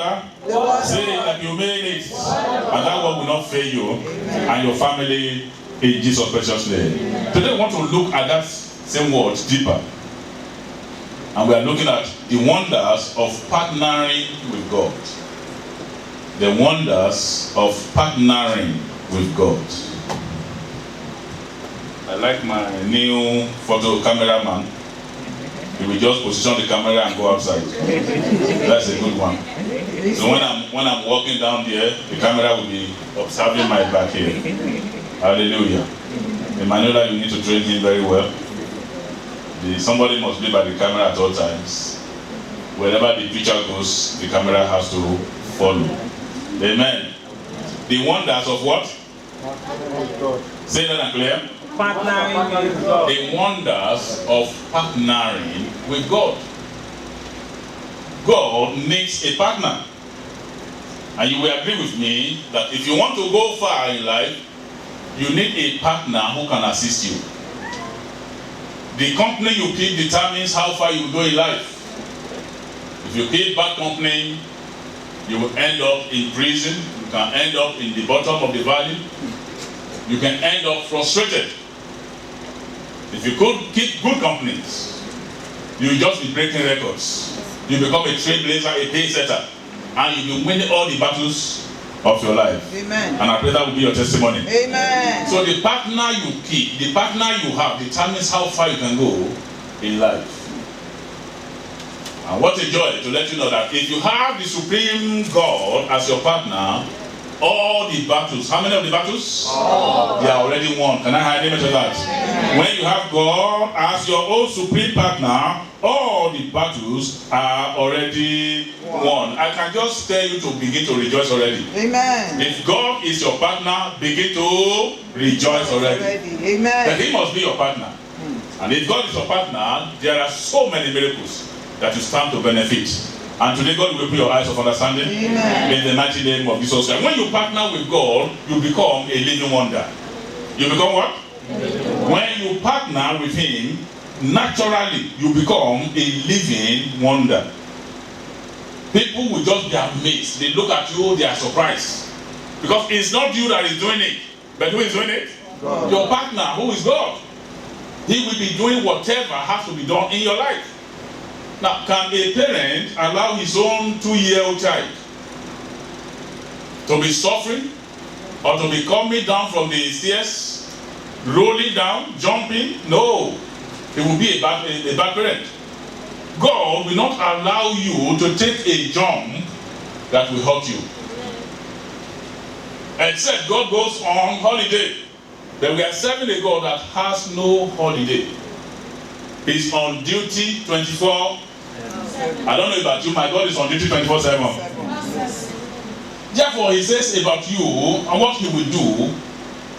together. Say that you made it. And that word will not fail you and your family in Jesus' precious name. Today we want to look at that same word deeper. And we are looking at the wonders of partnering with God. The wonders of partnering with God. I like my new photo cameraman. He will just position the camera and go outside. That's a good one. So when I'm walking down there, the camera will be observing my back here. Hallelujah. Emmanuel, you need to train him very well. Somebody must be by the camera at all times. Wherever the picture goes, the camera has to follow. Amen. The wonders of what? Say that and clear. Partnering with God. The wonders of partnering with God. God needs a partner. And you will agree with me that if you want to go far in life, you need a partner who can assist you. The company you keep determines how far you go in life. If you keep bad company, you will end up in prison. You can end up in the bottom of the valley. You can end up frustrated. If you could keep good companies, you will just be breaking records. You become a trailblazer, a pace setter, and you will win all the battles of your life. Amen. And I pray that will be your testimony. Amen. So the partner you keep, the partner you have determines how far you can go in life. And what a joy to let you know that if you have the supreme God as your partner, all the battles, how many of the battles? All. They are already won. Can I have an image of that? When you have God as your own supreme partner, all the battles are already won. I can just tell you to begin to rejoice already. Amen. If God is your partner, begin to rejoice already. Amen. But He must be your partner. And if God is your partner, there are so many miracles that you stand to benefit. And today God will open your eyes of understanding. Amen. In the mighty name of Jesus Christ. When you partner with God, you become a living wonder. You become what? When you partner with Him, naturally you become a living wonder. People will just be amazed. They look at you, they are surprised. Because it's not you that is doing it. But who is doing it? God. Your partner, who is God. He will be doing whatever has to be done in your life. Now, can a parent allow his own 2-year-old child to be suffering or to be coming down from the stairs, rolling down, jumping? No. It will be a bad parent. God will not allow you to take a jump that will hurt you. Except God goes on holiday. But we are serving a God that has no holiday. He's on duty 24. I don't know about you, my God is on duty 24/7. Therefore, He says about you and what He will do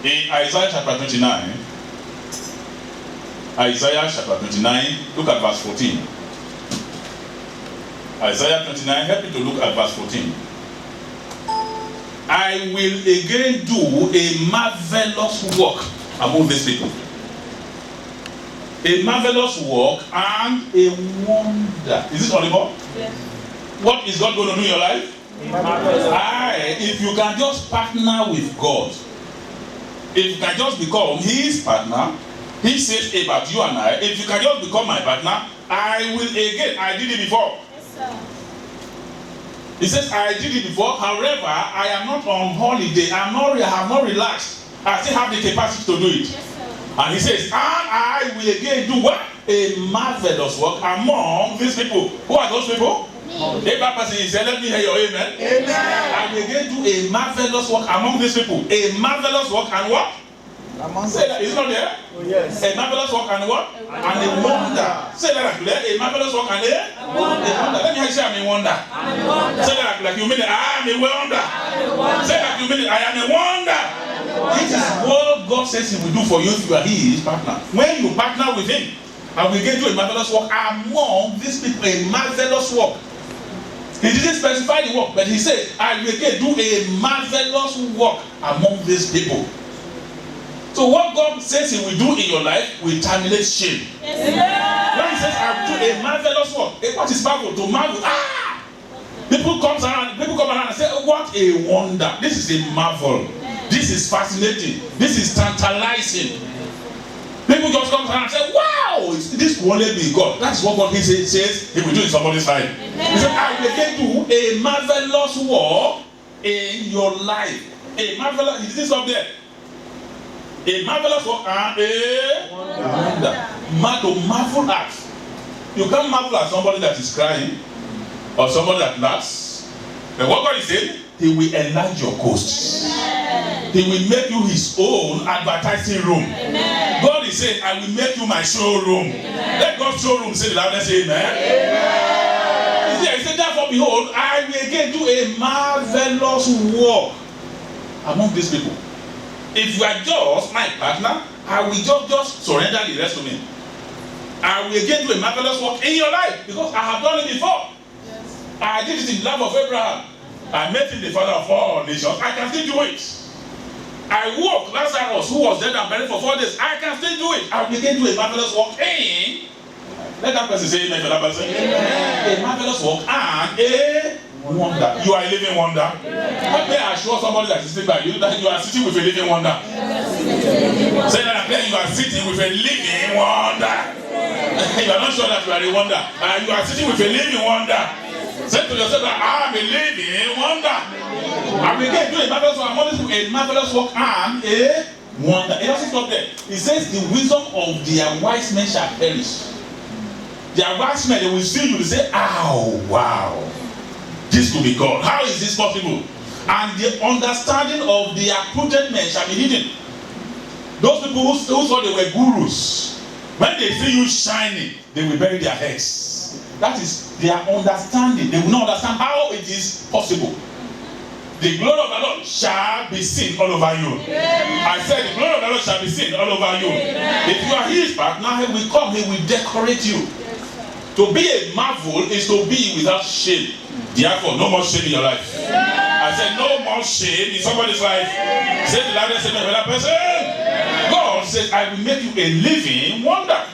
in Isaiah chapter 29. Isaiah chapter 29, look at verse 14. Isaiah 29, help me to look at verse 14. I will again do a marvelous work among these people. A marvelous work and a wonder. Is it audible? Yes. What is God going to do in your life? If you can just partner with God, if you can just become His partner, He says about you and I, if you can just become my partner, I will again. I did it before. Yes, sir. He says, I did it before. However, I am not on holiday. I have not relaxed. I still have the capacity to do it. Yes, sir. And He says, and I will again do what? A marvelous work among these people. Who are those people? Me. Every person is saying, let me hear your amen. Amen. I will again do a marvelous work among these people. A marvelous work and what? Among Say that. Is it not there? Oh, yes. A marvelous work and what? And a wonder. Say that like a marvelous work and a wonder. Let me hear you say I'm a wonder. Say that like you mean it. I am a wonder. Say that you mean it. I am a wonder. This is what God says He will do for you if you are His partner. When you partner with Him, and we get to a marvelous work among these people, a marvelous work. He didn't specify the work, but He said, I will again do a marvelous work among these people. So what God says He will do in your life will terminate shame. Yes, When He says, I will do a marvelous work, what is marvel? To marvel. People come around, what a wonder. This is a marvel. This is fascinating. This is tantalizing. People just come and say, wow, this will only be God. That's what God says he will do in somebody's life. He said, I will again do a marvelous work in your life. A marvelous, is this up there? A marvelous work and a wonder. To marvel at. You can't marvel at somebody that is crying or somebody that laughs. But what God is saying, he will enlarge your coast. He will make you his own advertising room. Amen. God is saying, I will make you my showroom. Amen. Let God's showroom say the loudest amen. Amen. He said, therefore, behold, I will again do a marvelous work among these people. If you are just my partner, I will just surrender the rest to me. I will again do a marvelous work in your life because I have done it before. Yes. I did it in the life of Abraham. I made him the father of all nations. I can still do it. I woke Lazarus, who was dead and buried for 4 days. I can still do it. I will begin to do a marvelous work in. Let that person say amen for that person. Amen. A marvelous work and a wonder. You are a living wonder. What may I assure somebody that is sitting by you that you are sitting with a living wonder? Say that again, you are sitting with a living wonder. You are not sure that you are a wonder. You are sitting with a living wonder. Say to yourself that I am a living wonder. I will again do a marvelous work. I want to do a marvelous work and a wonder. It doesn't stop there. It says the wisdom of their wise men shall perish. Their wise men, they will see you, they say, oh, wow. This could be God. How is this possible? And the understanding of their prudent men shall be hidden. Those people who thought they were gurus, when they see you shining, they will bury their heads. That is their understanding. They will not understand how it is possible. The glory of the Lord shall be seen all over you. Amen. I said the glory of the Lord shall be seen all over you. Amen. If you are his partner, he will come, he will decorate you. Yes, to be a marvel is to be without shame. Therefore, no more shame in your life. Yeah. I said no more shame in somebody's life. Yeah. Say the loudest amen for that person. Yeah. God says, I will make you a living wonder.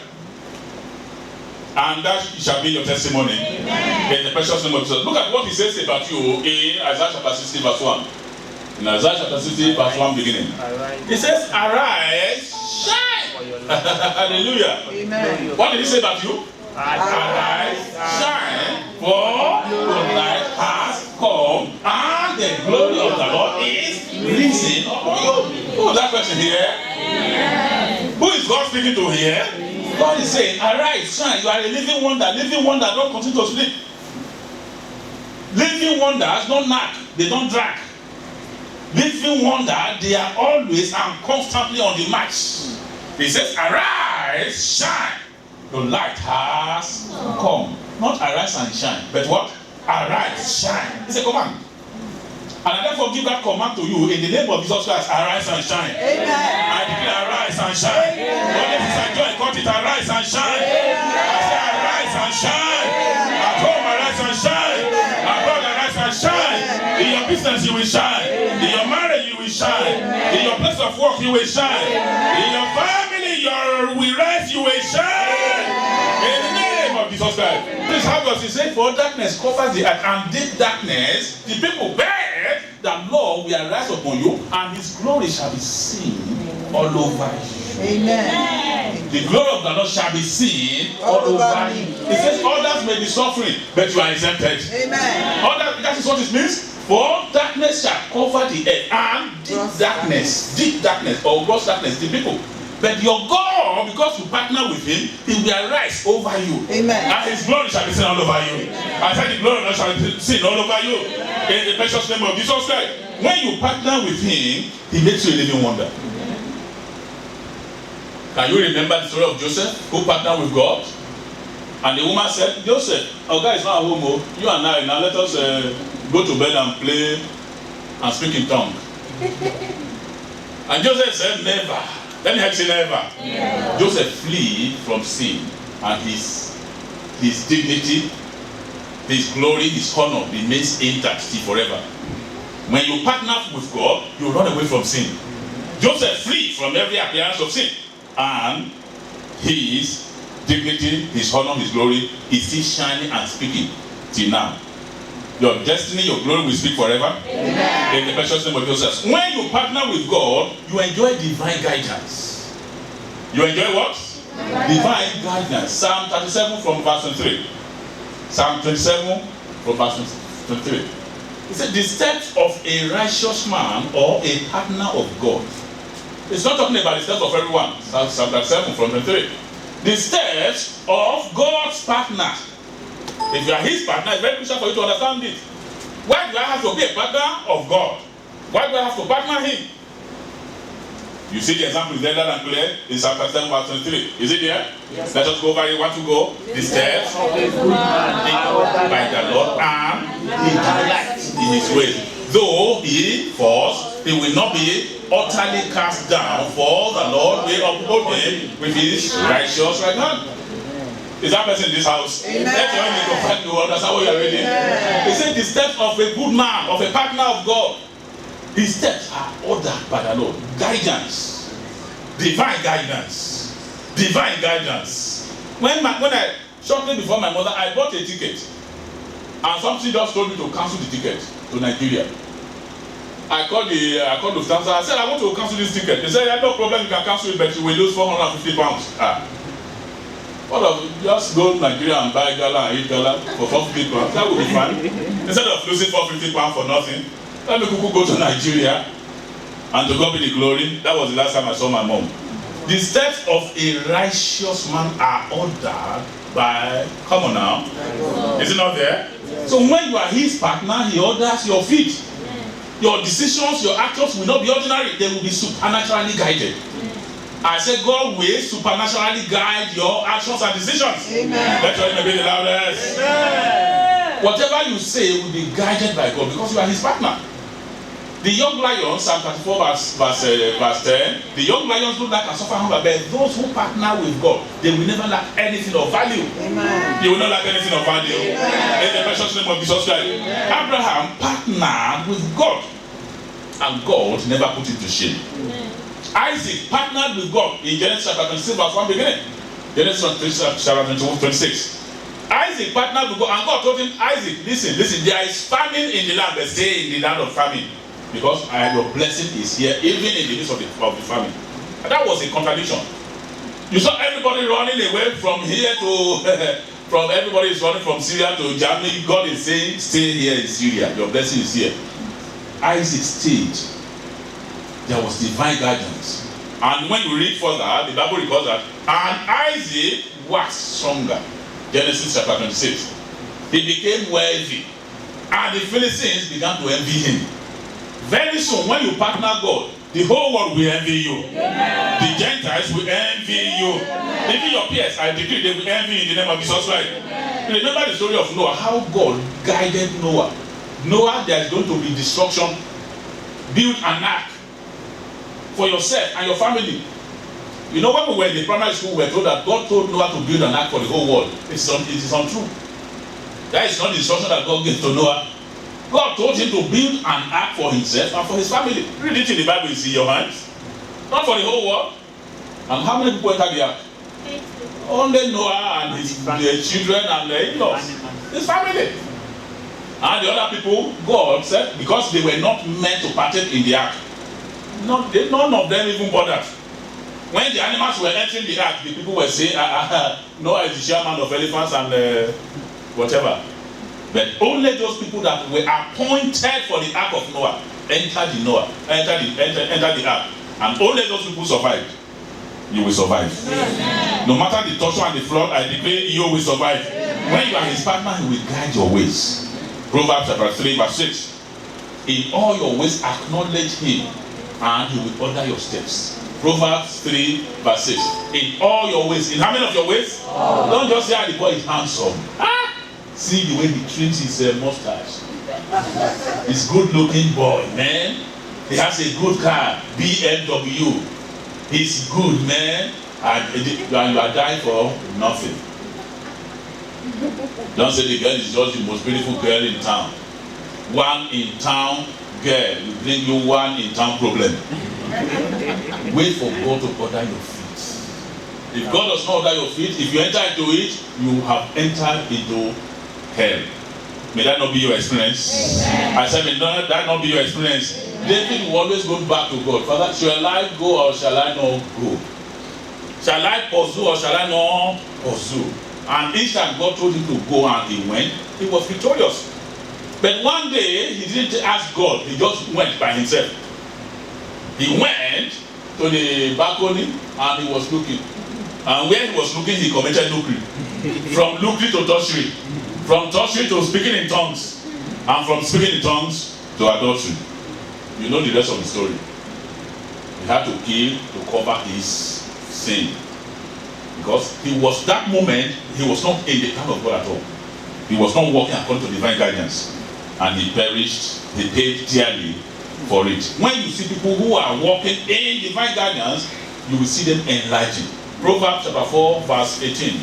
And that shall be your testimony. Amen. In the precious name of Jesus. Look at what he says about you in Isaiah chapter 60 verse 1. In Isaiah chapter 60 verse 1 beginning. He says, arise, shine. Hallelujah. Amen. What did he say about you? Arise, shine, for your light has come, and the glory of the Lord is risen upon you. Who is that person here? Amen. Who is God speaking to here? God is saying, arise, shine. You are a living wonder. Living wonder don't continue to sleep. Living wonders don't knock. They don't drag. Living wonder, they are always and constantly on the march. He says, arise, shine. Your light has come. Not arise and shine, but what? Arise, shine. It's a command. And I therefore give that command to you in the name of Jesus Christ. Arise and shine. Amen. I declare arise and shine. What if I join? Cut it, arise and shine. Amen. I say arise and shine. Amen. At home, arise and shine. Amen. Abroad, arise and shine. Amen. In your business, you will shine. Amen. In your marriage, you will shine. Amen. In your place of work, you will shine. Amen. In your family, your will rest, you will shine. Amen. In the name of Jesus Christ. Please, how does he say? For darkness covers the earth, and deep darkness, the people bear. The Lord will arise upon you, and his glory shall be seen all over you. Amen. The glory of the Lord shall be seen all over you. It says others may be suffering, but you are exempted. Amen. That is what it means. For darkness shall cover the earth, and deep darkness, or gross darkness, the people. But your God, because you partner with him, he will arise over you. Amen. And his glory shall be seen all over you. Amen. I said the glory of God shall be seen all over you. Amen. In the precious name of Jesus Christ. When you partner with him, he makes you a living wonder. Amen. Can you remember the story of Joseph, who partnered with God? And the woman said, Joseph, our guy is not at home. You and I, now let us go to bed and play and speak in tongue. And Joseph said, never. Let me help you never. Yeah. Joseph flee from sin, and his dignity, his glory, his honor remains intact forever. When you partner with God, you run away from sin. Joseph flee from every appearance of sin, and his dignity, his honor, his glory is still shining and speaking till now. Your destiny, your glory will speak forever. Amen. In the precious name of Jesus. When you partner with God, you enjoy divine guidance. You enjoy what? Divine guidance. Psalm 37 from verse 23. Psalm 27 from verse 23. It said, the steps of a righteous man or a partner of God. It's not talking about the steps of everyone. Psalm 37 from 23. The steps of God's partner. If you are his partner, it's very crucial for you to understand it. Why do I have to be a partner of God? Why do I have to partner him? You see the example is there and clear in Psalm 37 verse 23. Is it there? Yes. Let us go over here. Want to go? The steps of a good man by the Lord, and he delights in his ways. Though he falls, he will not be utterly cast down, for the Lord will uphold him with his righteous right hand. Is that person in this house? Amen. Let your enemy go find you. Understand what you are reading? He said the steps of a good man, of a partner of God. His steps are ordered by the Lord. Guidance. Divine guidance. Divine guidance. When I, shortly before my mother, I bought a ticket. And something just told me to cancel the ticket to Nigeria. I called the Lufthansa. I said, I want to cancel this ticket. They said, yeah, no problem, you can cancel it, but you will lose £450. What of just go to Nigeria and buy gala and eat gala for £450? That would be fine. Instead of losing £450 for nothing, let me go to Nigeria, and to God be the glory. That was the last time I saw my mom. The steps of a righteous man are ordered by, come on now, is it not there? So when you are his partner, he orders your feet. Your decisions, your actions will not be ordinary, they will be supernaturally guided. I said God will supernaturally guide your actions and decisions. Amen. Let your name be the loudest. Amen. Whatever you say will be guided by God because you are his partner. The young lions, Psalm 34 verse 10, the young lions don't lack and suffer hunger, but those who partner with God, they will never lack anything of value. Amen. You will not lack anything of value. Amen. In the precious name of Jesus Christ. Abraham partnered with God, and God never put him to shame. Amen. Isaac partnered with God in Genesis chapter 26 verse 1 beginning. Genesis chapter 26. Isaac partnered with God, and God told him, Isaac, listen, there is famine in the land, but stay in the land of famine. Because your blessing is here, even in the midst of the famine. And that was a contradiction. You saw everybody running away from here to, from everybody is running from Syria to Germany. God is saying, stay here in Syria. Your blessing is here. Isaac stayed. There was divine guidance. And when you read further, the Bible records that, and Isaac waxed stronger. Genesis chapter 26. He became wealthy. And the Philistines began to envy him. Very soon, when you partner God, the whole world will envy you. Yeah. The Gentiles will envy you. Yeah. Even your peers, I decree, they will envy you in the name of Jesus Christ. Yeah. Remember the story of Noah, how God guided Noah. Noah, there is going to be destruction. Build an ark for yourself and your family. You know, when we were in the primary school, we were told that God told Noah to build an ark for the whole world. It is untrue. That is not the instruction that God gave to Noah. God told him to build an ark for himself and for his family. Read it in the Bible, it's in your hands. Not for the whole world. And how many people entered the ark? Only Noah and his children and their in-laws. His family. And the other people, God said, because they were not meant to partake in the ark, none of them even bothered. When the animals were entering the ark, the people were saying, Noah is the chairman of elephants and whatever. But only those people that were appointed for the ark of Noah entered the ark. And only those people survived. You will survive. Amen. No matter the torture and the flood, I declare you will survive. Amen. When you are his partner, he will guide your ways. Proverbs chapter 3 verse 6. In all your ways acknowledge him, and he will order your steps. Proverbs 3 verse 6. In all your ways. In how many of your ways? Oh. Don't just say the boy is handsome. See the way he trims his mustache. He's a good-looking boy, man. He has a good car, BMW. He's good, man. And you are dying for nothing. Don't say the girl is just the most beautiful girl in town. One in town girl will bring you one in town problem. Wait for God to order your feet. If God does not order your feet, if you enter into it, you have entered into hell. May that not be your experience. I said, may that not be your experience. David will always go back to God. Father, shall I go or shall I not go? Shall I pursue or shall I not pursue? And each time God told him to go and he went, he was victorious. But one day, he didn't ask God, he just went by himself. He went to the balcony and he was looking. And where he was looking, he committed lucre. From lucre to tertiary. From tertiary to speaking in tongues. And from speaking in tongues to adultery. You know the rest of the story. He had to kill to cover his sin. Because he was, that moment, he was not in the plan of God at all. He was not walking according to divine guidance. And he perished, he paid dearly for it. When you see people who are walking in divine guidance, you will see them enlightened. Proverbs chapter 4 verse 18.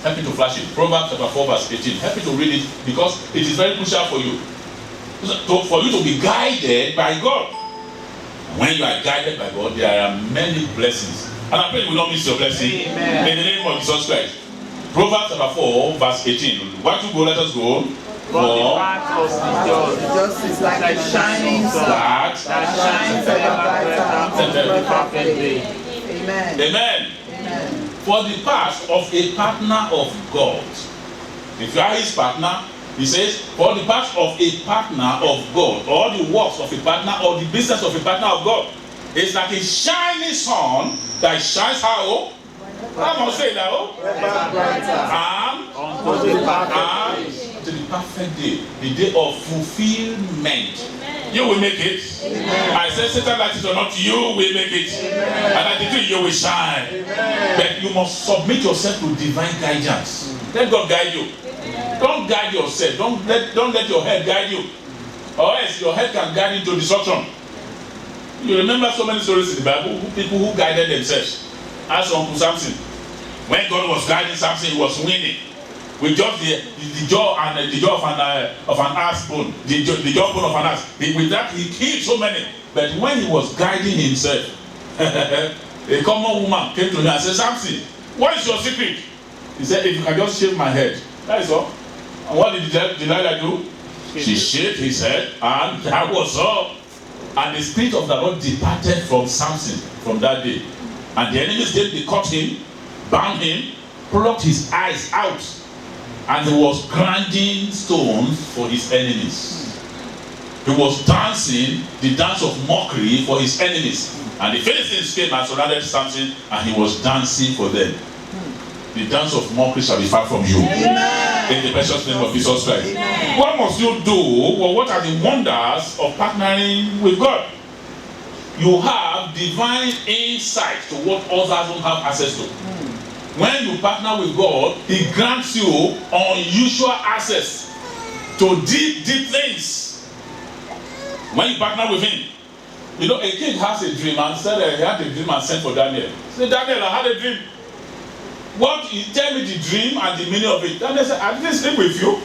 Help me to flash it. Proverbs chapter 4 verse 18. Help me to read it because it is very crucial for you. For you to be guided by God. When you are guided by God, there are many blessings. And I pray you will not miss your blessing. Amen. In the name of Jesus Christ. Proverbs chapter 4 verse 18. Why don't you go? Let us go. For the path of the just is like a shining sun that shines ever brighter unto the perfect day. Amen. Amen. Amen. For the path of a partner of God. If you are his partner, he says, for the path of a partner of God, or the works of a partner, or the business of a partner of God, it's like a shining sun that shines how? I must say that. And to the perfect day, the day of fulfillment. You will make it. Amen. I said, Satan like it or not, you will make it. Amen. And I decree you will shine. Amen. But you must submit yourself to divine guidance. Let God guide you. Amen. Don't guide yourself. Don't let your head guide you. Or else your head can guide you to destruction. You remember so many stories in the Bible, people who guided themselves. Ask Uncle Samson. When God was guiding Samson, he was winning. With just the jaw and the jaw of an ass bone, the jawbone of an ass. With that, he killed so many. But when he was guiding himself, a common woman came to him and said, Samson, what is your secret? He said, if you can just shave my head. That is all. And what did Delilah do? She shaved his head, and that was all. And the spirit of the Lord departed from Samson from that day. And the enemies came, they caught him, bound him, plucked his eyes out. And he was grinding stones for his enemies. He was dancing the dance of mockery for his enemies. And the Philistines came and surrounded Samson, and he was dancing for them. The dance of mockery shall be far from you. Amen. In the precious name of Jesus Christ. Amen. What must you do? Well, what are the wonders of partnering with God? You have divine insight to what others don't have access to. When you partner with God, he grants you unusual access to deep things. When you partner with him, you know, a king has a dream and said he had a dream and sent for Daniel. He said, Daniel, I had a dream. What? Tell me the dream and the meaning of it. Daniel said, I didn't sleep with you.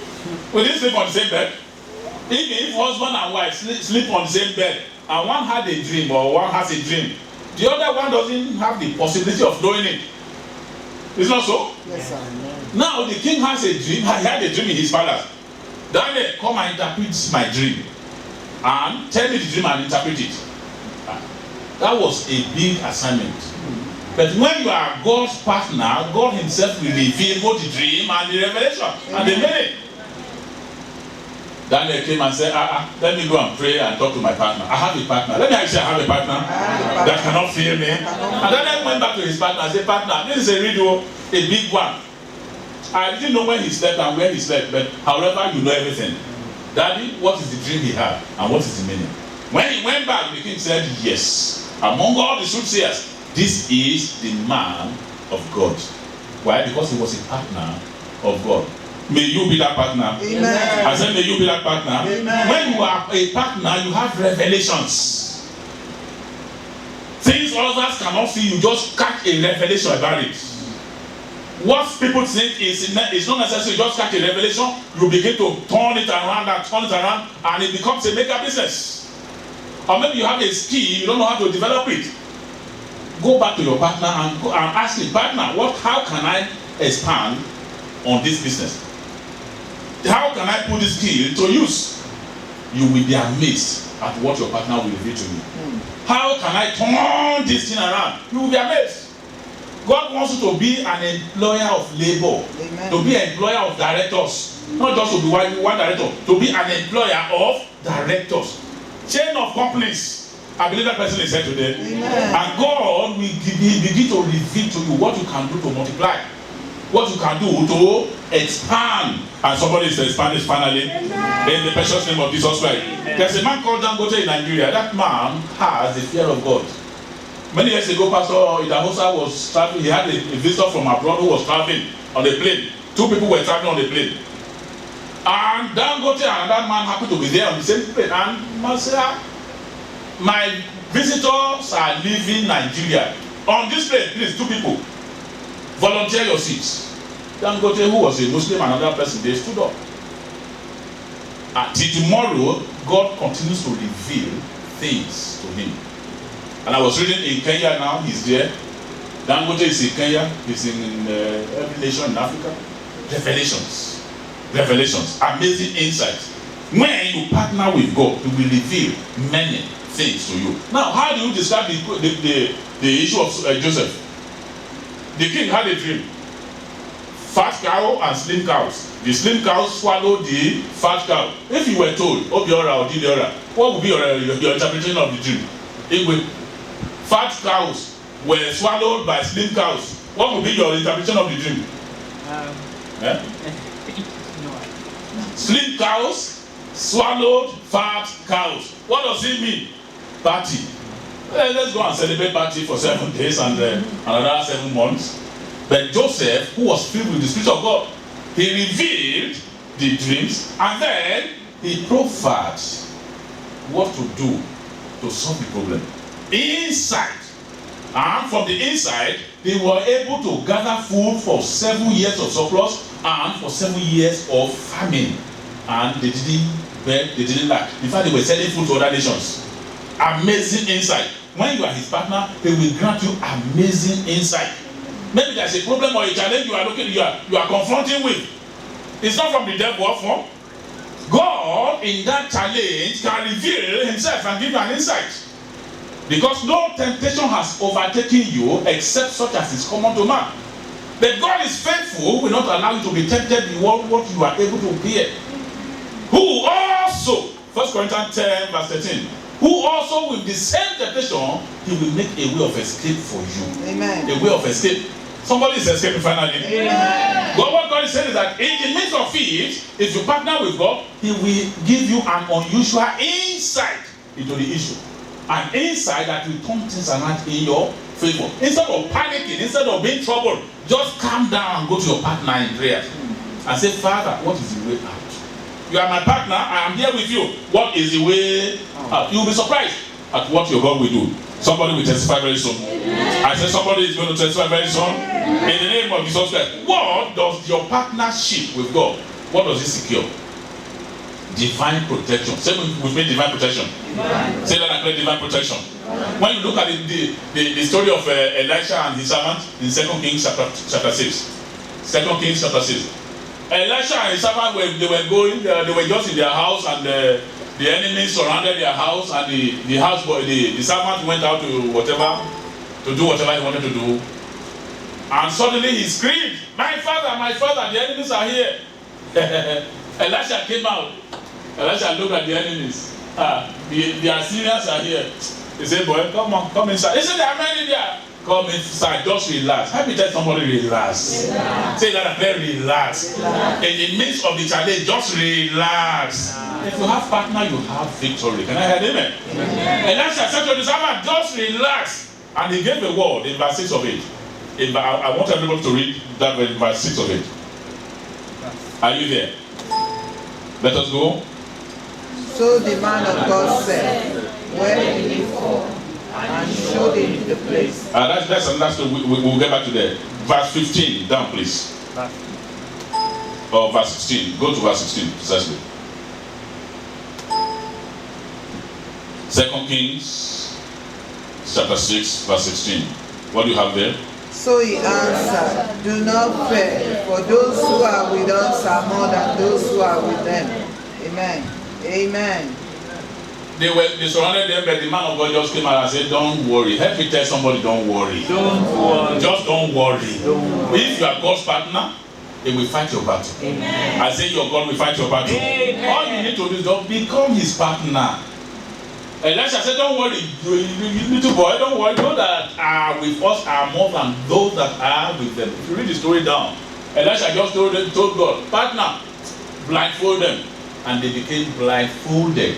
We didn't sleep on the same bed. If husband and wife sleep on the same bed, and one had a dream or one has a dream, the other one doesn't have the possibility of knowing it. It's not so? Yes, sir. Now the king has a dream. He had a dream in his palace. Daniel, come and interpret my dream. And tell me the dream and interpret it. That was a big assignment. But when you are God's partner, God himself will reveal both the dream and the revelation and the meaning. Daniel came and said, let me go and pray and talk to my partner. I have a partner. Let me actually have a partner that cannot fail me. And Daniel went back to his partner and said, partner, this is a riddle, a big one. I didn't know when he slept and where he slept, but however, you know everything. Daddy, what is the dream he had and what is the meaning? When he went back, the king said, yes. Among all the soothsayers, this is the man of God. Why? Because he was a partner of God. May you be that partner. Amen. I said, may you be that partner. Amen. When you are a partner, you have revelations. Things others cannot see, you just catch a revelation about it. What people think is not necessary, just catch a revelation, you begin to turn it around, and it becomes a mega business. Or maybe you have a skill, you don't know how to develop it. Go back to your partner and go and ask the partner, how can I expand on this business? How can I put this skill to use? You will be amazed at what your partner will reveal to you. How can I turn this thing around? You will be amazed. God wants you to be an employer of labor, to be an employer of directors, not just to be one director, to be an employer of directors. Chain of companies. I believe that person is here today. And God will begin to reveal to you what you can do to multiply, what you can do to expand. And somebody is expanding finally in the precious name of Jesus Christ. There's a man called Dangote in Nigeria. That man has the fear of God. Many years ago, Pastor Idahosa was traveling. He had a visitor from abroad who was traveling on a plane. 2 people were traveling on the plane. And Dangote and another man happened to be there on the same plane. And Master, my visitors are leaving Nigeria. On this plane, please, 2 people. Volunteer your seats. Dangote, who was a Muslim, and another person, they stood up. Until tomorrow, God continues to reveal things to him. And I was reading in Kenya now, he's there. Dangote is in Kenya, he's in every nation in Africa. Revelations. Revelations. Amazing insights. When you partner with God, he will reveal many things to you. Now, how do you describe the issue of Joseph? The king had a dream. Fat cow and slim cows. The slim cows swallowed the fat cow. If you were told, Obiora or Didiora, what would be your interpretation of the dream? If fat cows were swallowed by slim cows, what would be your interpretation of the dream? Slim cows swallowed fat cows. What does it mean? Party. Let's go and celebrate party for 7 days and another 7 months. But Joseph, who was filled with the Spirit of God, he revealed the dreams and then he proffered what to do to solve the problem. Inside. And from the inside, they were able to gather food for 7 years of surplus and for 7 years of famine. And they didn't beg, they didn't lack. In fact, they were selling food to other nations. Amazing insight. When you are his partner, he will grant you amazing insight. Maybe there's a problem or a challenge you are confronting with. It's not from the devil or from God. In that challenge can reveal himself and give you an insight. Because no temptation has overtaken you except such as is common to man. But God is faithful, will not allow you to be tempted beyond what you are able to bear. Who also, 1 Corinthians 10 verse 13, who also with the same temptation, he will make a way of escape for you. Amen. A way of escape. Somebody is escaping finally. Amen. But what God is saying is that in the midst of it, if you partner with God, he will give you an unusual insight into the issue. An insight that will turn things around in your favor. Instead of panicking, instead of being troubled, just calm down and go to your partner in prayer and say, Father, what is the way out? You are my partner, I am here with you. What is the way out? You will be surprised at what your God will do. Somebody will testify very soon. Amen. I said somebody is going to testify very soon. Amen. In the name of Jesus Christ. What does your partnership with God, what does it secure? Divine protection. Say with me, divine protection. Divine. Say that I play divine protection. Divine. When you look at the story of Elisha and his servant in 2 Kings chapter 6. 2 Kings chapter 6. Elisha and his servant they were just in their house, and the enemies surrounded their house, and the houseboy, the servant went out to do whatever he wanted to do. And suddenly he screamed, my father, the enemies are here. Elisha came out. Elisha looked at the enemies. The Assyrians are here. He said, boy, come inside. He said, there are many there. Come inside, just relax. Help me tell somebody, relax. Relax. Say that again, relax. Relax. In the midst of the challenge, just relax. If you have partner, you have victory. Can I hear amen? Elisha said to the servant, just relax. And he gave a word in verse 6 of it. I want everybody to read that verse 6 of it. Are you there? Let us go. So the man of God said, where did you fall? And showed him the place. That's we'll get back to there. Verse 15, down please. Or verse 16. Go to verse 16 precisely. 2 Kings chapter 6 verse 16. What do you have there? So he answered, do not fear, for those who are with us are more than those who are with them. Amen. Amen. They surrounded them, but the man of God just came out and said, don't worry. Help me tell somebody, don't worry. Don't worry. Just don't worry. Don't worry. If you are God's partner, he will fight your battle. Amen. I say your God will fight your battle. Amen. All you need to do is just become his partner. Elisha said, don't worry, you little boy, don't worry. Those that are with us are more than those that are with them. If you read the story down, Elisha just told God, partner, blindfold them. And they became blindfolded.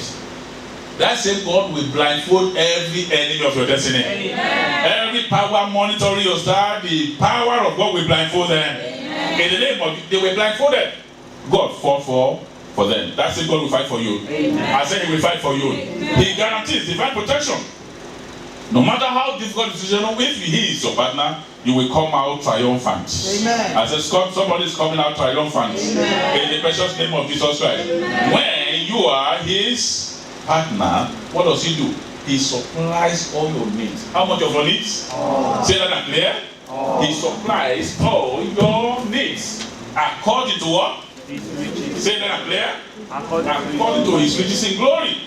That same God will blindfold every enemy of your destiny. Amen. Every power monitoring your star, the power of God will blindfold them. Amen. In the name of, they were blindfolded. God fought for them. That's it, God will fight for you. Amen. I said he will fight for you. Amen. He guarantees divine protection. No matter how difficult the situation, if he is your partner, you will come out triumphant. Amen. I said, somebody is coming out triumphant. Amen. In the precious name of Jesus Christ. Amen. When you are his partner, what does he do? He supplies all your needs. How much of your needs? Oh. Say that and clear. Oh. He supplies all your needs. According to what? His riches. Say that and clear. According to his riches in glory.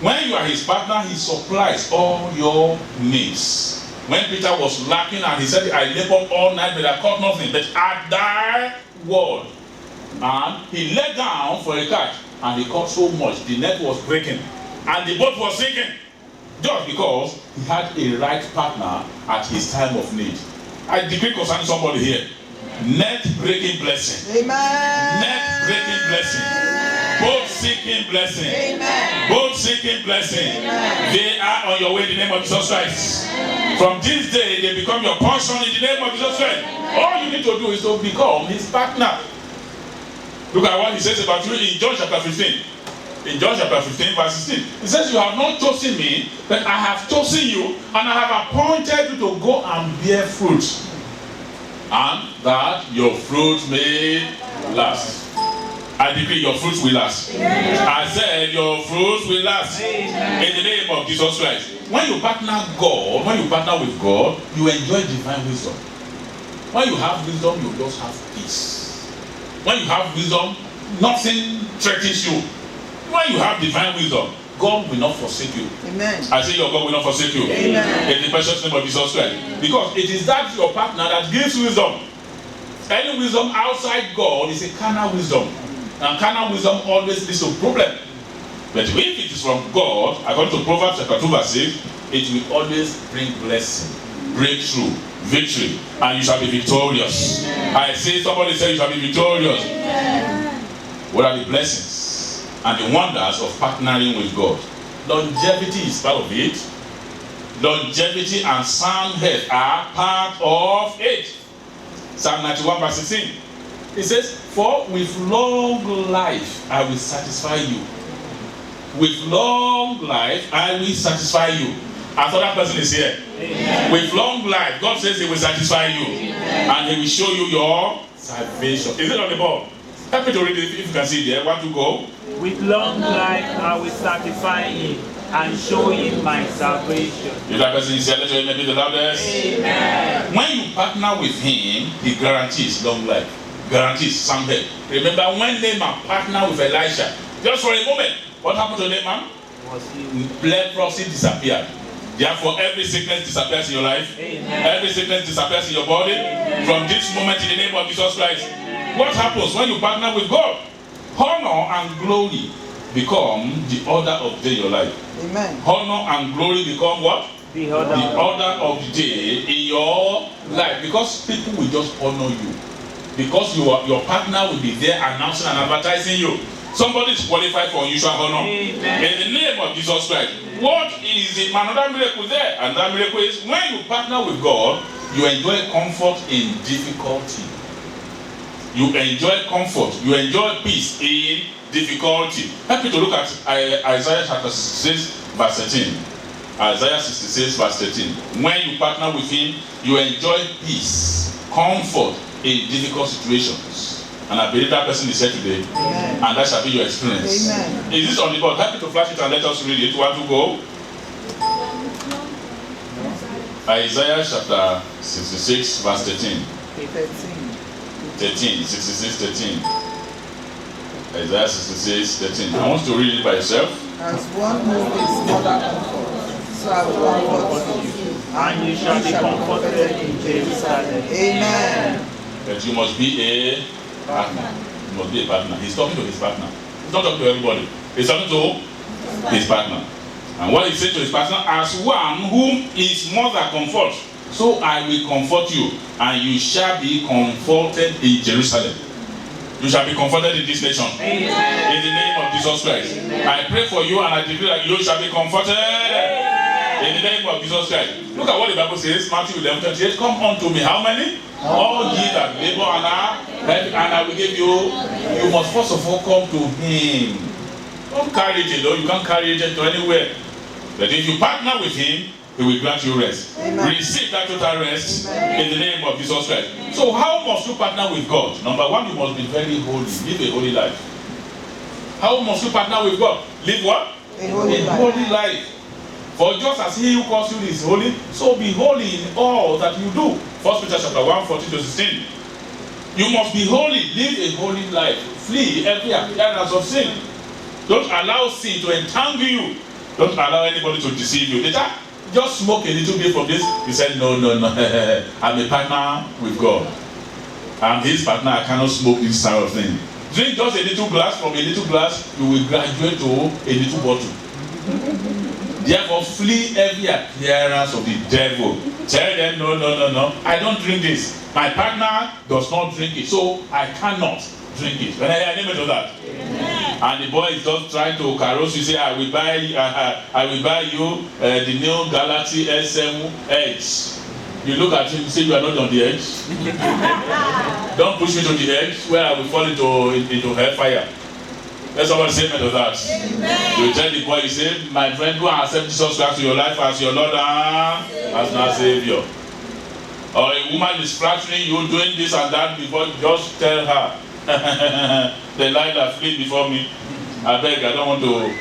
When you are his partner, he supplies all your needs. When Peter was lacking and he said, I labored all night but I caught nothing, but at thy word. And he let down for a catch. And he caught so much, the net was breaking. And the boat was sinking. Just because he had a right partner at his time of need. I decree concerning somebody here. Net breaking blessing. Amen. Net breaking blessing. Boat sinking blessing. Amen. Boat sinking blessing. Amen. They are on your way in the name of Jesus Christ. Amen. From this day, they become your portion in the name of Jesus Christ. Amen. All you need to do is to become his partner. Look at what he says about you in John chapter 15. In John chapter 15, verse 16. He says, you have not chosen me, but I have chosen you, and I have appointed you to go and bear fruit. And that your fruit may last. I decree your fruits will last. Amen. I said your fruits will last. Amen. In the name of Jesus Christ. When you partner God, when you partner with God, you enjoy divine wisdom. When you have wisdom, you just have peace. When you have wisdom, nothing threatens you. When you have divine wisdom, God will not forsake you. Amen. I say your God will not forsake you. Amen. In the precious name of Jesus Christ. Because it is that your partner that gives wisdom. Any wisdom outside God is a carnal wisdom. And carnal wisdom always leads to problem. But if it is from God, according to Proverbs chapter 2 verse 6, it will always bring blessing, breakthrough, victory, and you shall be victorious. Amen. I say, somebody say you shall be victorious. Amen. What are the blessings and the wonders of partnering with God? Longevity is part of it. Longevity and sound health are part of it. Psalm 91 verse 16. It says, for with long life I will satisfy you. With long life I will satisfy you. And so that person is here. Amen. With long life, God says he will satisfy you. Amen. And he will show you your salvation. Is it on the board? Help me to read it if you can see it there. Want to go? With long life I will satisfy him and show him my salvation. If that person is here, let your name be the loudest. Amen. When you partner with him, he guarantees long life. Guarantees sound health. Remember when Naaman partnered with Elisha, just for a moment, what happened to Naaman? Leprosy disappeared. Therefore, every sickness disappears in your life. Amen. Every sickness disappears in your body. Amen. From this moment, in the name of Jesus Christ. Amen. What happens when you partner with God? Honor and glory become the order of the day in your life. Amen. Honor and glory become what? The order of the day in your life. Because people will just honor you. Because your partner will be there announcing and advertising you. Somebody is qualified for unusual honor. Amen. In the name of Jesus Christ. What is another miracle there? And that miracle is when you partner with God, you enjoy comfort in difficulty. You enjoy comfort. You enjoy peace in difficulty. Help me to look at Isaiah chapter 66 verse 13. Isaiah 66 verse 13. When you partner with him, you enjoy peace, comfort in difficult situations. And I believe that person is here today. Amen. And that shall be your experience. Amen. Is this on the board? Help me to flash it and let us read it. Want to go? Isaiah chapter 66, verse 13. 66, 13. Isaiah 66, 13. I want you to read it by yourself. As one who is mother comfort, so I will comfort you. And you shall be comforted in Jerusalem. Amen. But you must be a partner. You must be a partner. He's talking to his partner. He's not talking to everybody. He's talking to his partner. And what he said to his partner, as one whom his mother comforts, so I will comfort you, and you shall be comforted in Jerusalem. You shall be comforted in this nation. Amen. In the name of Jesus Christ. Amen. I pray for you and I declare that you shall be comforted. Amen. In the name of Jesus Christ. Look at what the Bible says, Matthew 11:28. Come unto me, how many? All ye that labor and I will give you. You must first of all come to him. Don't carry it alone. You can't carry it to anywhere. But if you partner with him, he will grant you rest. Amen. Receive that total rest. Amen. In the name of Jesus Christ. So how must you partner with God? Number one, you must be very holy. Live a holy life. How must you partner with God? Live what? A holy life. For just as he who calls you is holy, so be holy in all that you do. 1 Peter chapter 1, 14-16. You must be holy. Live a holy life. Flee every appearance of sin. Don't allow sin to entangle you. Don't allow anybody to deceive you. Just smoke a little bit from this. He said, no. I'm a partner with God. I'm his partner. I cannot smoke this sort of thing. Drink just a little glass. From a little glass, you will graduate to a little bottle. Therefore, flee every appearance of the devil. Tell them, no. I don't drink this. My partner does not drink it, so I cannot drink it. When I name it to that. Amen. And the boy is just trying to carouse you. Say, I will buy you the new Galaxy S7 Edge. You look at him, say you are not on the edge. Don't push me to the edge where I will fall into hellfire. Let somebody say amen to that. Amen. You tell the boy, you say, my friend, go and accept Jesus Christ to your life as your Lord and as my Savior. Or a woman is flattering you, doing this and that before, just tell her. The lie that flee before me. I beg, I don't want to.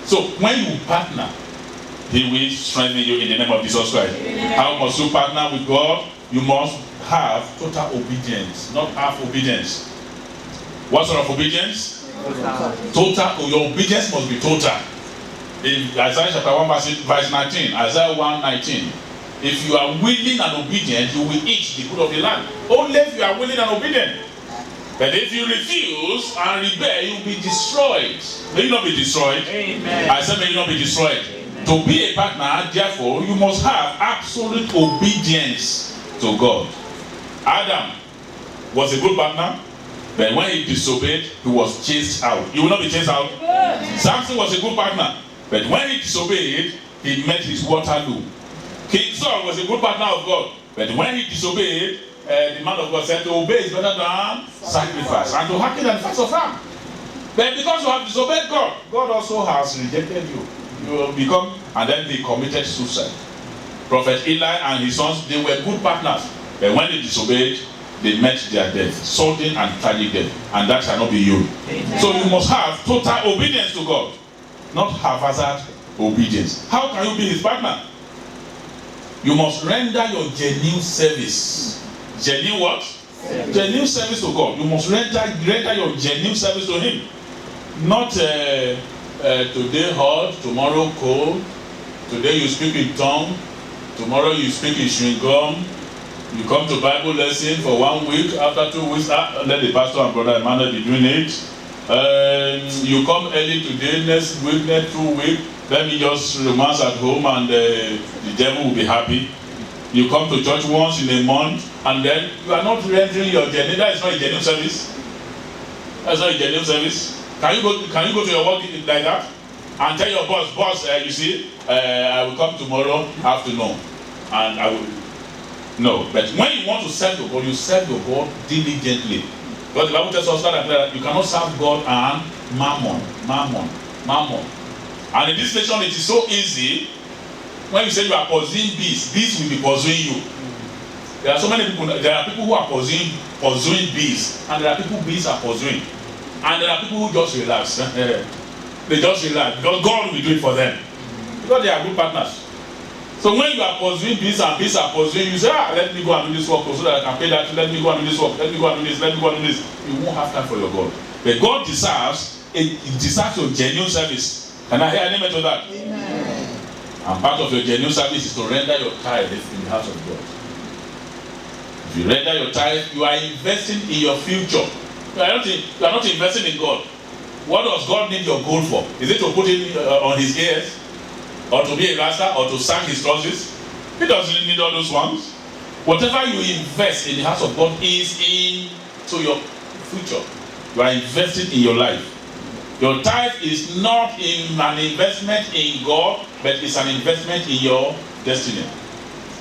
So when you partner, he will strengthen you in the name of Jesus Christ. Amen. How must you partner with God? You must have total obedience, not half obedience. What sort of obedience? Total. Your obedience must be total. In Isaiah chapter 1 verse 19, Isaiah 1:19. If you are willing and obedient, you will eat the good of the land. Only if you are willing and obedient. But if you refuse and rebel, you will be destroyed. May you not be destroyed. Amen. I said, may you not be destroyed. Amen. To be a partner, therefore, you must have absolute obedience to God. Adam was a good partner, but when he disobeyed, he was chased out. You will not be chased out. Yes. Samson was a good partner, but when he disobeyed, he met his Waterloo. King Saul was a good partner of God, but when he disobeyed, the man of God said to obey is better than sacrifice, and to hearken than fast of ram. But because you have disobeyed God, God also has rejected you. You will become, and then they committed suicide. Prophet Eli and his sons, they were good partners, but when they disobeyed, they met their death, sudden and tragic death, and that shall not be you. Amen. So you must have total obedience to God, not haphazard obedience. How can you be his partner? You must render your genuine service. Genuine what? Service. Genuine service to God. You must render your genuine service to him. Not today hot, tomorrow cold. Today you speak in tongue, tomorrow you speak in chewing gum. You come to Bible lesson for 1 week, after 2 weeks, let the pastor and brother Emmanuel be doing it. You come early today, next week, next 2 weeks, let me just romance at home and the devil will be happy. You come to church once in a month and then you are not rendering your genuine. That is not a genuine service. That's not a genuine service. Can you go to your work like that and tell your boss, you see, I will come tomorrow afternoon and I will. No, but when you want to serve your God, you serve your God diligently. Because the Bible tells us that you cannot serve God and mammon. And in this nation, it is so easy. When you say you are pursuing bees, bees will be pursuing you. There are so many people. There are people who are pursuing bees, and there are people bees are pursuing, and there are people who just relax. They just relax because God will do it for them because they are good partners. So when you are pursuing this and this are pursuing, you say, let me go and do this work so that I can pay that, let me go and do this work, let me go and do this, let me go and do this. You won't have time for your God. But God deserves your genuine service. Can I hear an amen to that? Amen. And part of your genuine service is to render your tithe in the house of God. If you render your tithe, you are investing in your future. You are not investing in God. What does God need your gold for? Is it to put it on his ears? Or to be a master? Or to sang his trousers? He doesn't need all those ones. Whatever you invest in the house of God is into your future. You are investing in your life. Your tithe is not an investment in God, but it's an investment in your destiny.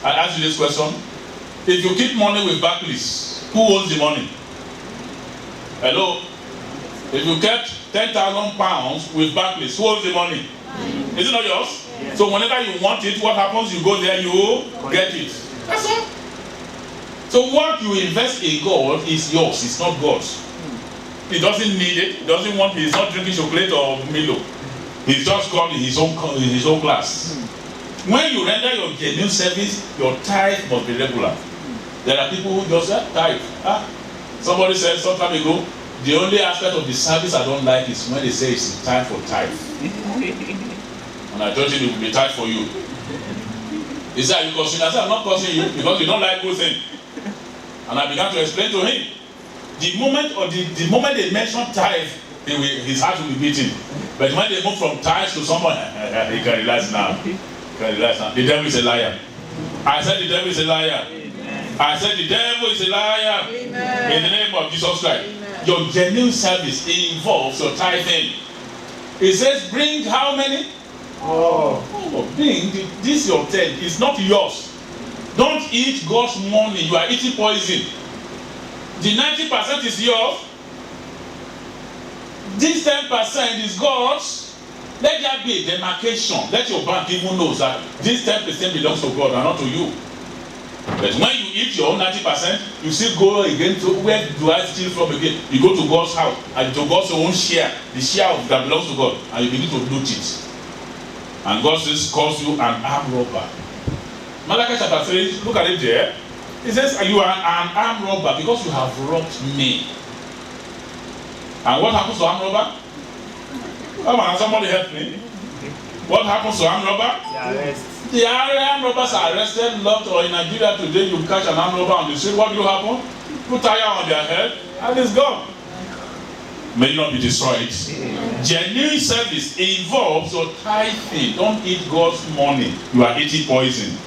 I ask you this question. If you keep money with Barclays, who owns the money? Hello? If you kept 10,000 pounds with Barclays, who owns the money? Is it not yours? Yes. So whenever you want it, what happens? You go there, you get it. That's all. So what you invest in God is yours, it's not God's. He doesn't need it. He doesn't want. He's not drinking chocolate or Milo. He's just gone in his own class. When you render your genuine service, your tithe must be regular. There are people who just say tithe. Somebody said some time ago, the only aspect of the service I don't like is when they say it's time for tithe. And I told him it will be tithe for you. He said, "Are you cursing?" I said, "I'm not cursing you because you don't like good thing." And I began to explain to him. The moment they mention tithe, his heart will be beating. But when they move from tithe to someone, he can relax now. The devil is a liar. I said the devil is a liar. Amen. I said the devil is a liar. Amen. In the name of Jesus Christ. Amen. Your genuine service involves your tithing. It says, bring how many? Bring this your 10. It's not yours. Don't eat God's money. You are eating poison. The 90% is yours. This 10% is God's. Let there be a demarcation. Let your bank even know that this 10% belongs to God and not to you. But when you eat your own 90%, you still go again to where do I steal from again? You go to God's house and to God's own share, the share that belongs to God, and you begin to loot it. And God says, calls you an armed robber. Malachi chapter 3, look at it there. It says, you are an armed robber because you have robbed me. And what happens to armed robber? Come on, somebody help me. What happens to armed robber? The armed robbers are arrested, locked, or in Nigeria today you catch an armed robber on the street. What will happen? Put tire on their head and it's gone. May not be destroyed. Genuine service involves your tithing. Don't eat God's money. You are eating poison.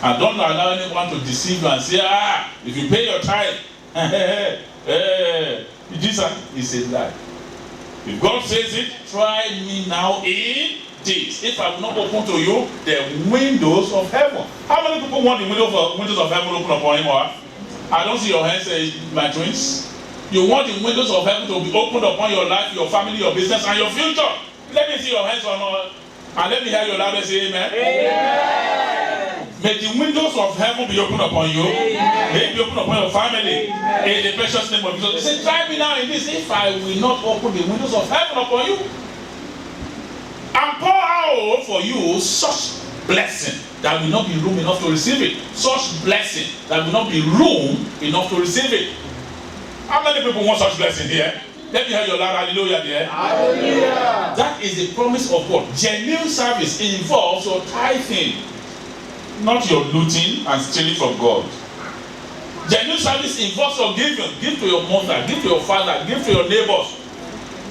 And don't allow anyone to deceive you and say, if you pay your tithe, this is a lie. If God says it, try me now in this. If I will not open to you the windows of heaven. How many people want the windows of heaven open upon him? Or I don't see your hands, my twins. You want the windows of heaven to be opened upon your life, your family, your business, and your future. Let me see your hands on all. And let me hear your loudest say amen. Amen. May the windows of heaven be opened upon you. Amen. May it be opened upon your family. Amen. In the precious name of Jesus. He said, try me now in this. If I will not open the windows of heaven upon you and pour out for you such blessing that will not be room enough to receive it. Such blessing that will not be room enough to receive it. How many people want such blessing here? Let me hear your loud hallelujah there. Hallelujah. That is the promise of God. Genuine service involves your tithing, not your looting and stealing from God. Genuine service involves your giving. Give to your mother, give to your father, give to your neighbors,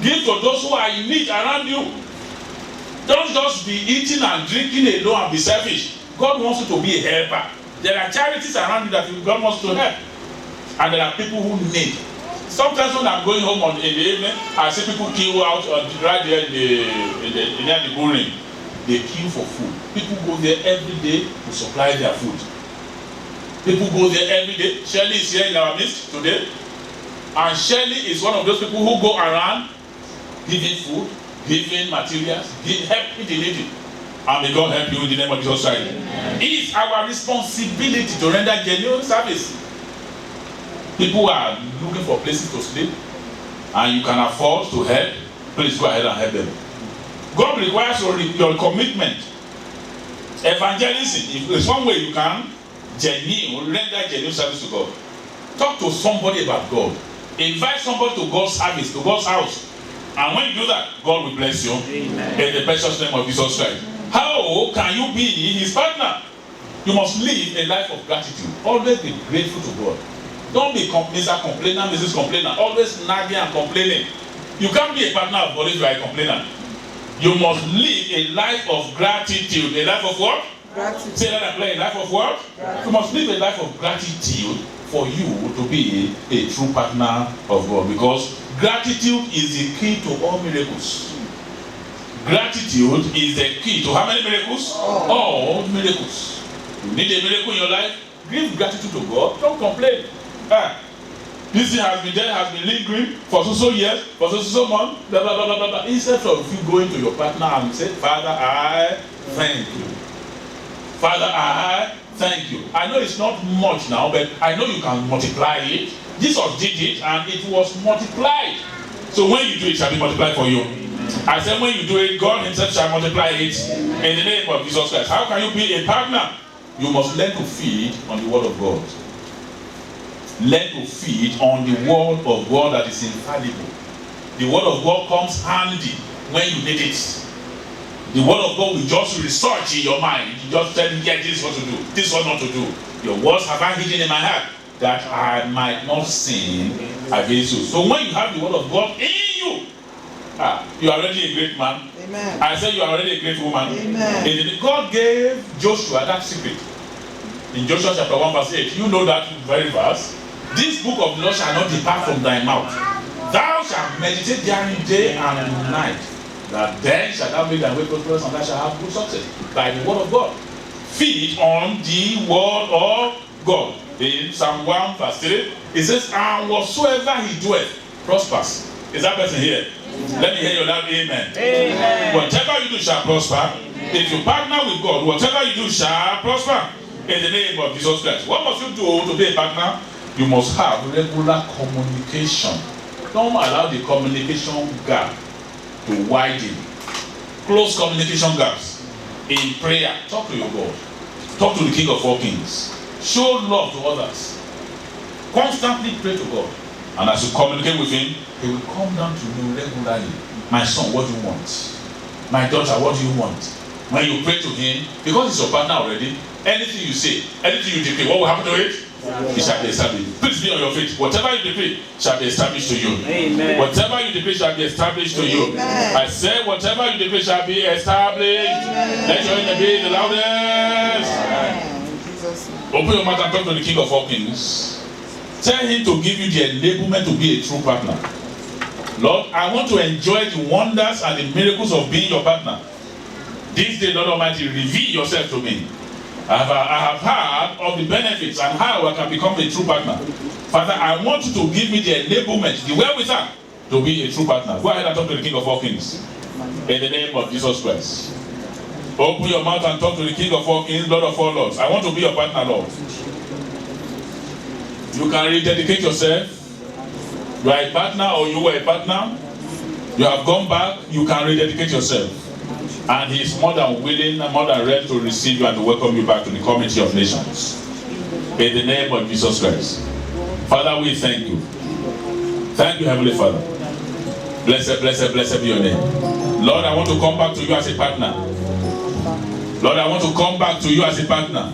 give to those who are in need around you. Don't just be eating and drinking alone and be selfish. God wants you to be a helper. There are charities around you that God wants to help. And there are people who need. Sometimes when I'm going home in the evening, I see people queue out right there near the bullring. They queue for food. People go there every day to supply their food. People go there every day. Shirley is here in our midst today. And Shirley is one of those people who go around giving food, giving materials, helping the needy. And may God help you in the name of Jesus Christ. It is our responsibility to render genuine service. People are looking for places to sleep, and you can afford to help. Please go ahead and help them. God requires your commitment. Evangelism is one way you can render genuine service to God. Talk to somebody about God. Invite somebody to God's service, to God's house. And when you do that, God will bless you. Amen. In the precious name of Jesus Christ. How can you be his partner? You must live a life of gratitude. Always be grateful to God. Don't be Mr. Complainer, Mrs. Complainer. Always nagging and complaining. You can't be a partner of God if you are a complainer. You must live a life of gratitude. A life of what? Gratitude. Say that and play. A life of what? Gratitude. You must live a life of gratitude for you to be a true partner of God. Because gratitude is the key to all miracles. Gratitude is the key to how many miracles? All miracles. You need a miracle in your life? Give gratitude to God. Don't complain. This thing has been there, has been lingering for so years, for so months, blah, blah, blah, blah, blah. Instead of you going to your partner and say, Father, I thank you. Father, I thank you. I know it's not much now, but I know you can multiply it. Jesus did it and it was multiplied. So when you do it, it shall be multiplied for you. I said when you do it, God himself shall multiply it in the name of Jesus Christ. How can you be a partner? You must learn to feed on the word of God. Learn to feed on the word of God that is infallible. The word of God comes handy when you need it. The word of God will just research in your mind. You just tell me, yeah, this is what to do, this is what not to do. Your words have I hidden in my heart that I might not sin against you. So when you have the word of God in you, you are already a great man. Amen. I said you are already a great woman. Amen. God gave Joshua that secret. In Joshua chapter 1 verse 8, you know that very verse. This book of the law shall not depart from thy mouth. Thou shalt meditate therein day and night. That then shalt thou make thy way prosperous and thou shalt have good success. By the word of God. Feed on the word of God. In Psalm 1 verse 3, it says, and whatsoever he doeth prospers. Is that person here? Let me hear your loud amen. Amen. Whatever you do shall prosper. If you partner with God, whatever you do shall prosper. In the name of Jesus Christ. What must you do to be a partner? You must have regular communication. Don't allow the communication gap to widen. Close communication gaps. In prayer, talk to your God. Talk to the King of all Kings. Show love to others. Constantly pray to God. And as you communicate with him, he will come down to you regularly. My son, what do you want? My daughter, what do you want? When you pray to him, because he's your partner already, anything you say, anything you decree, what will happen to it? It shall be established. Please be on your feet. Whatever you decree shall be established to you. Amen. Whatever you decree shall be established to you. Amen. I said, whatever you decree shall be established. Amen. Let your name be the loudest. Amen. Jesus' name. Open your mouth and talk to the King of all Kings. Tell him to give you the enablement to be a true partner. Lord, I want to enjoy the wonders and the miracles of being your partner. This day, Lord Almighty, reveal yourself to me. I have heard of the benefits and how I can become a true partner. Father, I want you to give me the enablement, the wherewithal to be a true partner. Go ahead and talk to the King of all Kings. In the name of Jesus Christ. Open your mouth and talk to the King of all Kings, Lord of all Lords. I want to be your partner, Lord. You can rededicate yourself. You are a partner or you were a partner. You have gone back, you can rededicate yourself. And he is more than willing and more than ready to receive you and to welcome you back to the community of nations. In the name of Jesus Christ. Father, we thank you. Thank you, Heavenly Father. Blessed, blessed, blessed be your name. Lord, I want to come back to you as a partner. Lord, I want to come back to you as a partner.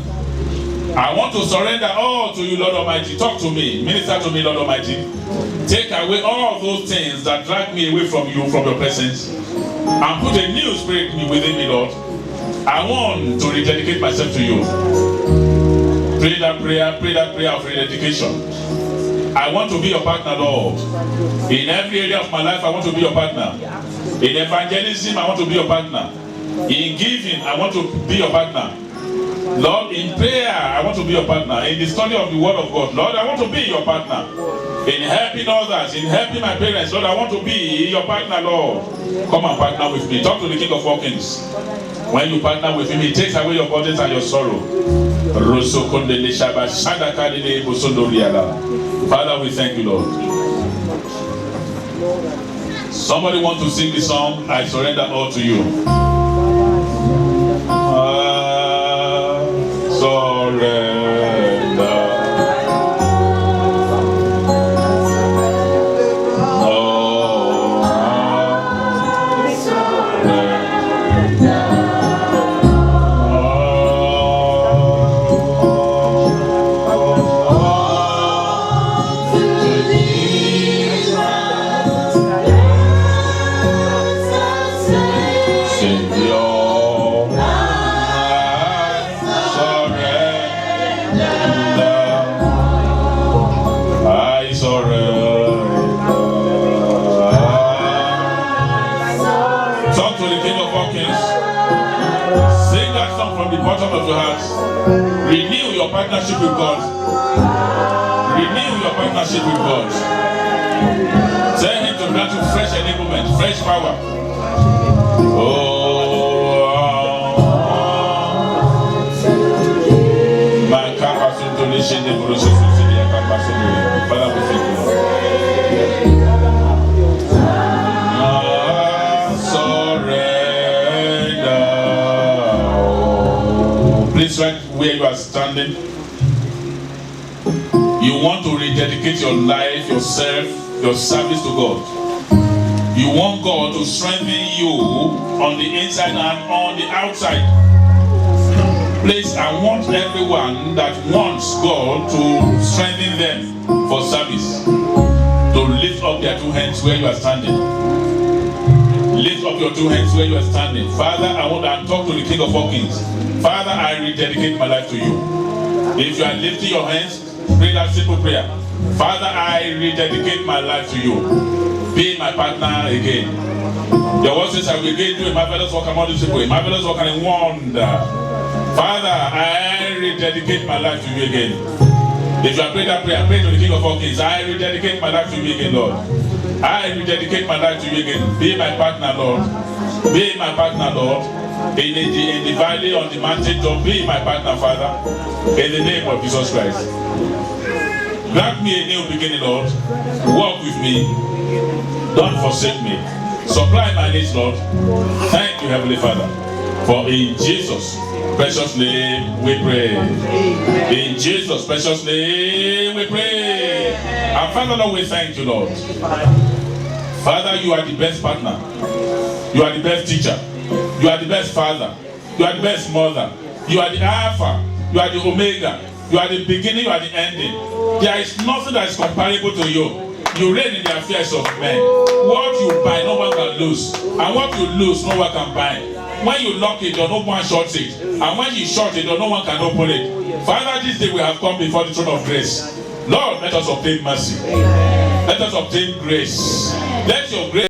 I want to surrender all to you, Lord Almighty. Talk to me. Minister to me, Lord Almighty. Take away all those things that drag me away from you, from your presence. And put a new spirit within me, Lord. I want to rededicate myself to you. Pray that prayer of rededication. I want to be your partner, Lord. In every area of my life, I want to be your partner. In evangelism, I want to be your partner. In giving, I want to be your partner. Lord, in prayer, I want to be your partner. In the study of the word of God, Lord, I want to be your partner. In helping others, in helping my parents, Lord, I want to be your partner, Lord. Come and partner with me. Talk to the King of all Kings. When you partner with him, he takes away your burdens and your sorrow. Father, we thank you, Lord. Somebody wants to sing the song, I surrender all to you. Savior, I surrender. Talk to the King of all Kings. Sing that song from the bottom of your heart. Renew your partnership with God. Renew your partnership with God. Tell him to grant you fresh enablement, fresh power. My capacity to listen to Father, we thank you. Surrender. Please, right where you are standing, you want to rededicate your life, yourself, your service to God. You want God to strengthen you on the inside and on the outside. Please, I want everyone that wants God to strengthen them for service to lift up their two hands where you are standing. Lift up your two hands where you are standing. Father, I want to talk to the King of all Kings. Father, I rededicate my life to you. If you are lifting your hands, pray that simple prayer. Father, I rededicate my life to you. Be my partner again. Your word says I will again do a marvelous work among these people, a marvelous work and a wonder. Father, I rededicate my life to you again. If you are praying that prayer, pray to the King of all Kings. I rededicate my life to you again, Lord. I rededicate my life to you again. Be my partner, Lord. Be my partner, Lord. In the valley, on the mountain top, be my partner, Father. In the name of Jesus Christ. Grant me a new beginning, Lord. Walk with me. Don't forsake me. Supply my needs, Lord. Thank you, Heavenly Father. For in Jesus' precious name we pray. In Jesus' precious name we pray. And Father, Lord, we thank you, Lord. Father, you are the best partner. You are the best teacher. You are the best father. You are the best mother. You are the Alpha. You are the Omega. You are the beginning. You are the ending. There is nothing that is comparable to you. You reign in the affairs of men. What you buy, no one can lose. And what you lose, no one can buy. When you lock it, no one shuts it. And when you shut it, no one can open it. Father, this day we have come before the throne of grace. Lord, let us obtain mercy. Let us obtain grace. Let your grace